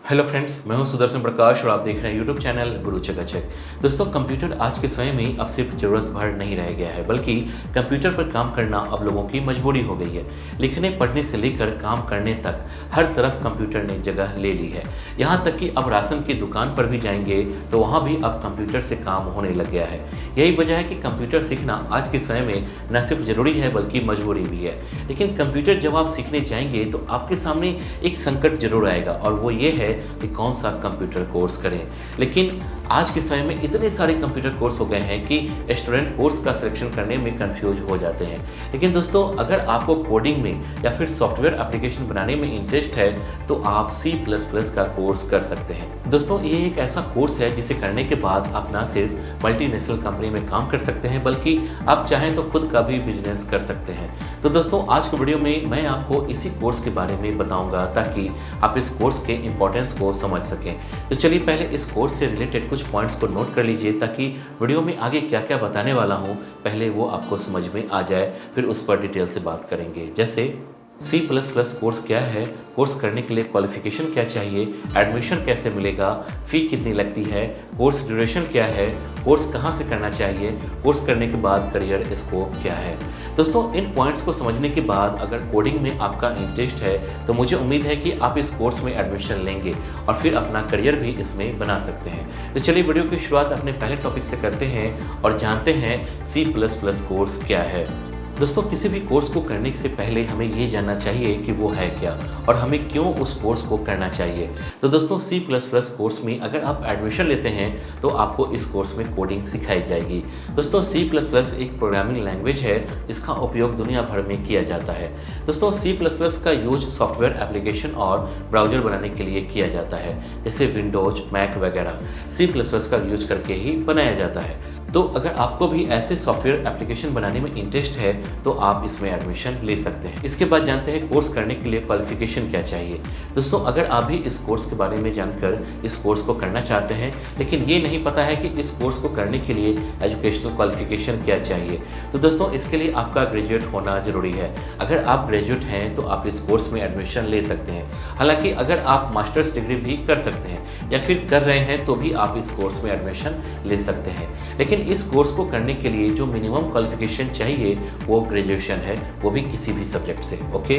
Hello friends, मैं हूं सुदर्शन प्रकाश और आप देख रहे हैं यूट्यूब चैनल गुरु चकाचक। दोस्तों, कंप्यूटर आज के समय में अब सिर्फ ज़रूरत भर नहीं रह गया है, बल्कि कंप्यूटर पर काम करना अब लोगों की मजबूरी हो गई है। लिखने पढ़ने से लेकर काम करने तक हर तरफ कंप्यूटर ने जगह ले ली है। यहाँ तक कि अब राशन की दुकान पर भी जाएंगे तो वहाँ भी अब कंप्यूटर से काम होने लग गया है। यही वजह है कि कंप्यूटर सीखना आज के समय में न सिर्फ ज़रूरी है बल्कि मजबूरी भी है। लेकिन कंप्यूटर जब आप सीखने जाएंगे तो आपके सामने एक संकट जरूर आएगा, और वो ये है कि कौन सा कंप्यूटर कोर्स करें। लेकिन आज के समय में इतने सारे कंप्यूटर कोर्स हो गए हैं कि स्टूडेंट कोर्स का सिलेक्शन करने में कंफ्यूज हो जाते हैं। लेकिन दोस्तों, अगर आपको कोडिंग में या फिर सॉफ्टवेयर एप्लीकेशन बनाने में इंटरेस्ट है तो आप C++ का कोर्स कर सकते हैं। दोस्तों, ये एक ऐसा कोर्स है जिसे करने के बाद आप ना सिर्फ मल्टीनेशनल कंपनी में काम कर सकते हैं, बल्कि आप चाहें तो खुद का भी बिजनेस कर सकते हैं। तो दोस्तों, आज के वीडियो में मैं आपको इसी कोर्स के बारे में बताऊंगा ताकि आप इस कोर्स के इंपॉर्टेंस को समझ सकें। तो चलिए पहले इस कोर्स से रिलेटेड कुछ पॉइंट्स को नोट कर लीजिए ताकि वीडियो में आगे क्या क्या बताने वाला हूं पहले वो आपको समझ में आ जाए, फिर उस पर डिटेल से बात करेंगे। जैसे C++ कोर्स क्या है, कोर्स करने के लिए क्वालिफिकेशन क्या चाहिए, एडमिशन कैसे मिलेगा, फ़ी कितनी लगती है, कोर्स ड्यूरेशन क्या है, कोर्स कहाँ से करना चाहिए, कोर्स करने के बाद करियर स्कोप क्या है। दोस्तों, इन पॉइंट्स को समझने के बाद अगर कोडिंग में आपका इंटरेस्ट है तो मुझे उम्मीद है कि आप इस कोर्स में एडमिशन लेंगे और फिर अपना करियर भी इसमें बना सकते हैं। तो चलिए वीडियो की शुरुआत अपने पहले टॉपिक से करते हैं और जानते हैं C++ कोर्स क्या है। दोस्तों, किसी भी कोर्स को करने से पहले हमें ये जानना चाहिए कि वो है क्या और हमें क्यों उस कोर्स को करना चाहिए। तो दोस्तों, C++ कोर्स में अगर आप एडमिशन लेते हैं तो आपको इस कोर्स में कोडिंग सिखाई जाएगी। दोस्तों, C++ एक प्रोग्रामिंग लैंग्वेज है जिसका उपयोग दुनिया भर में किया जाता है। दोस्तों, C++ का यूज सॉफ्टवेयर एप्लीकेशन और ब्राउज़र बनाने के लिए किया जाता है, जैसे विंडोज, मैक वगैरह C++ का यूज करके ही बनाया जाता है। तो अगर आपको भी ऐसे सॉफ्टवेयर एप्लीकेशन बनाने में इंटरेस्ट है तो आप इसमें एडमिशन ले सकते हैं। इसके बाद जानते हैं कोर्स करने के लिए क्वालिफिकेशन क्या चाहिए। दोस्तों, अगर आप भी इस कोर्स के बारे में जानकर इस कोर्स को करना चाहते हैं लेकिन ये नहीं पता है कि इस कोर्स को करने के लिए एजुकेशनल क्वालिफिकेशन क्या चाहिए, तो दोस्तों इसके लिए आपका ग्रेजुएट होना ज़रूरी है। अगर आप ग्रेजुएट हैं तो आप इस कोर्स में एडमिशन ले सकते हैं। हालाँकि अगर आप मास्टर्स डिग्री भी कर सकते हैं या फिर कर रहे हैं तो भी आप इस कोर्स में एडमिशन ले सकते हैं। लेकिन इस कोर्स को करने के लिए जो मिनिमम क्वालिफिकेशन चाहिए वो ग्रेजुएशन है, वो भी किसी भी सब्जेक्ट से। ओके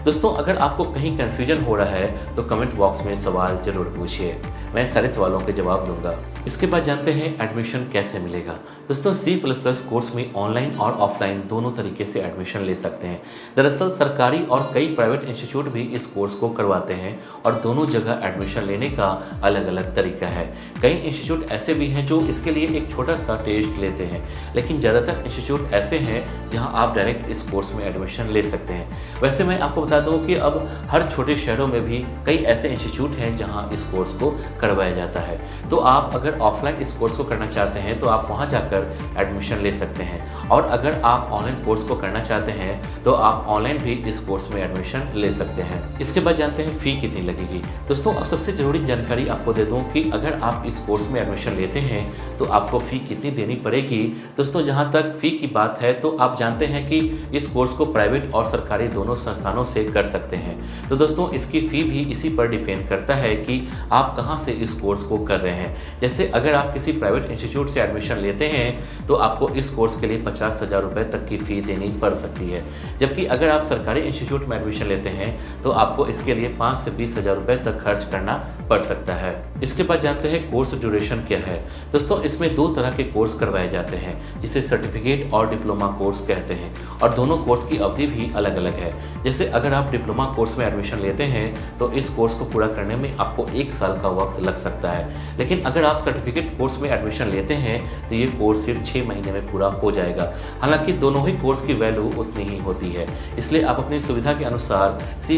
दोस्तों, अगर आपको कहीं कन्फ्यूजन हो रहा है तो कमेंट बॉक्स में सवाल जरूर पूछिए, मैं सारे सवालों के जवाब दूंगा। इसके बाद जानते हैं एडमिशन कैसे मिलेगा। दोस्तों, C++ कोर्स में ऑनलाइन और ऑफलाइन दोनों तरीके से एडमिशन ले सकते हैं। दरअसल सरकारी और कई प्राइवेट इंस्टीट्यूट भी इस कोर्स को करवाते हैं और दोनों जगह एडमिशन लेने का अलग अलग तरीका है। कई इंस्टीट्यूट ऐसे भी हैं जो इसके लिए एक छोटा सा टेस्ट लेते हैं, लेकिन ज़्यादातर इंस्टीट्यूट ऐसे हैं जहां आप डायरेक्ट इस कोर्स में एडमिशन ले सकते हैं। वैसे मैं आपको बता दूं कि अब हर छोटे शहरों में भी कई ऐसे इंस्टीट्यूट हैं जहां इस कोर्स को करवाया जाता है। तो आप अगर ऑफलाइन इस कोर्स को करना चाहते हैं तो आप वहां जाकर एडमिशन ले सकते हैं, और अगर आप ऑनलाइन कोर्स को करना चाहते हैं तो आप ऑनलाइन भी इस कोर्स में एडमिशन ले सकते हैं। इसके बाद जानते हैं फ़ी कितनी लगेगी। दोस्तों, अब सबसे ज़रूरी जानकारी आपको दे दूँ कि अगर आप इस कोर्स में एडमिशन लेते हैं तो आपको फ़ी कितनी देनी पड़ेगी। दोस्तों, जहाँ तक फ़ी की बात है तो आप जानते हैं कि इस कोर्स को प्राइवेट और सरकारी दोनों संस्थानों से कर सकते हैं। तो दोस्तों, इसकी फ़ी भी इसी पर डिपेंड करता है कि आप कहाँ से इस कोर्स को कर रहे हैं। जैसे अगर आप किसी प्राइवेट इंस्टीट्यूट से एडमिशन लेते हैं तो आपको इस कोर्स के लिए 50,000 रुपये तक की फ़ी देनी पड़ सकती है, जबकि अगर आप सरकारी इंस्टीट्यूट में एडमिशन लेते हैं तो आपको इसके लिए 5 से 20,000 रुपये तक खर्च करना पड़ सकता है। इसके बाद जानते हैं कोर्स ड्यूरेशन क्या है। दोस्तों, इसमें दो तरह के कोर्स करवाए जाते हैं जिसे सर्टिफिकेट और डिप्लोमा कोर्स कहते हैं, और दोनों कोर्स की अवधि भी अलग अलग है। जैसे अगर आप डिप्लोमा कोर्स में एडमिशन लेते हैं तो इस कोर्स को पूरा करने में आपको 1 साल का वक्त लग सकता है, लेकिन अगर आप सर्टिफिकेट कोर्स में एडमिशन लेते हैं तो ये कोर्स सिर्फ 6 महीने में पूरा हो जाएगा। हालांकि दोनों ही कोर्स की वैल्यू उतनी ही होती है, इसलिए आप अपनी सुविधा के अनुसार C++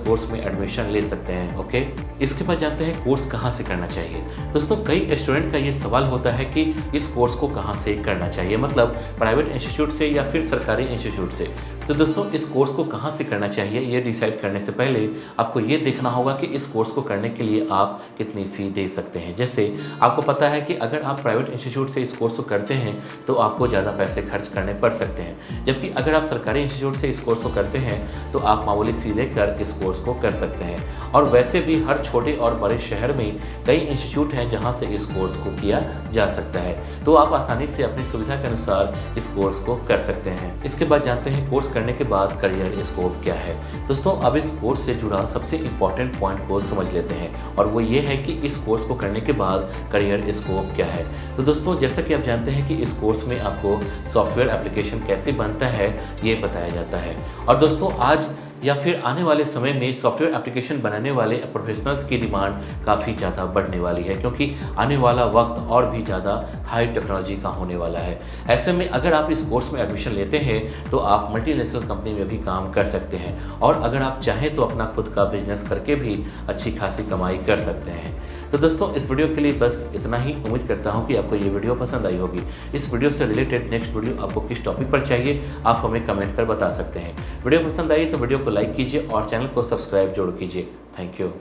कोर्स में एडमिशन ले सकते हैं। ओके, इसके बाद जानते हैं कोर्स कहाँ से करना चाहिए। दोस्तों, कई स्टूडेंट का ये सवाल होता है कि इस कोर्स को कहाँ से करना चाहिए, मतलब प्राइवेट इंस्टीट्यूट से या फिर सरकारी इंस्टीट्यूट से। तो दोस्तों इस कोर्स को कहाँ से करना चाहिए ये डिसाइड करने से पहले आपको ये देखना होगा कि इस कोर्स को करने के लिए आप कितनी फ़ी दे सकते हैं। जैसे आपको पता है कि अगर आप प्राइवेट इंस्टीट्यूट से इस कोर्स को करते हैं तो आपको ज़्यादा पैसे खर्च करने पड़ सकते हैं, जबकि अगर आप सरकारी इंस्टीट्यूट से इस कोर्स को करते हैं तो आप मामूली फ़ी देकर इस कोर्स को कर सकते हैं। और वैसे भी हर छोटे और बड़े शहर में कई इंस्टीट्यूट हैं जहाँ से इस कोर्स को किया जा सकता है, तो आप आसानी से अपनी सुविधा के अनुसार इस कोर्स को कर सकते हैं। इसके बाद जानते हैं कोर्स करने के बाद करियर स्कोप क्या है। दोस्तों अब इस कोर्स से जुड़ा सबसे इम्पॉर्टेंट पॉइंट को समझ लेते हैं, और वो ये है कि इस कोर्स को करने के बाद करियर स्कोप क्या है। तो दोस्तों जैसा कि आप जानते हैं कि इस कोर्स में आपको सॉफ्टवेयर एप्लीकेशन कैसे बनता है ये बताया जाता है। और दोस्तों आज या फिर आने वाले समय में सॉफ्टवेयर एप्लीकेशन बनाने वाले प्रोफेशनल्स की डिमांड काफ़ी ज़्यादा बढ़ने वाली है, क्योंकि आने वाला वक्त और भी ज़्यादा हाई टेक्नोलॉजी का होने वाला है। ऐसे में अगर आप इस कोर्स में एडमिशन लेते हैं तो आप मल्टीनेशनल कंपनी में भी काम कर सकते हैं, और अगर आप चाहें तो अपना खुद का बिजनेस करके भी अच्छी खासी कमाई कर सकते हैं। तो दोस्तों इस वीडियो के लिए बस इतना ही। उम्मीद करता हूँ कि आपको ये वीडियो पसंद आई होगी। इस वीडियो से रिलेटेड नेक्स्ट वीडियो आपको किस टॉपिक पर चाहिए आप हमें कमेंट कर बता सकते हैं। वीडियो पसंद आई तो वीडियो को लाइक कीजिए और चैनल को सब्सक्राइब जरूर कीजिए। Thank you.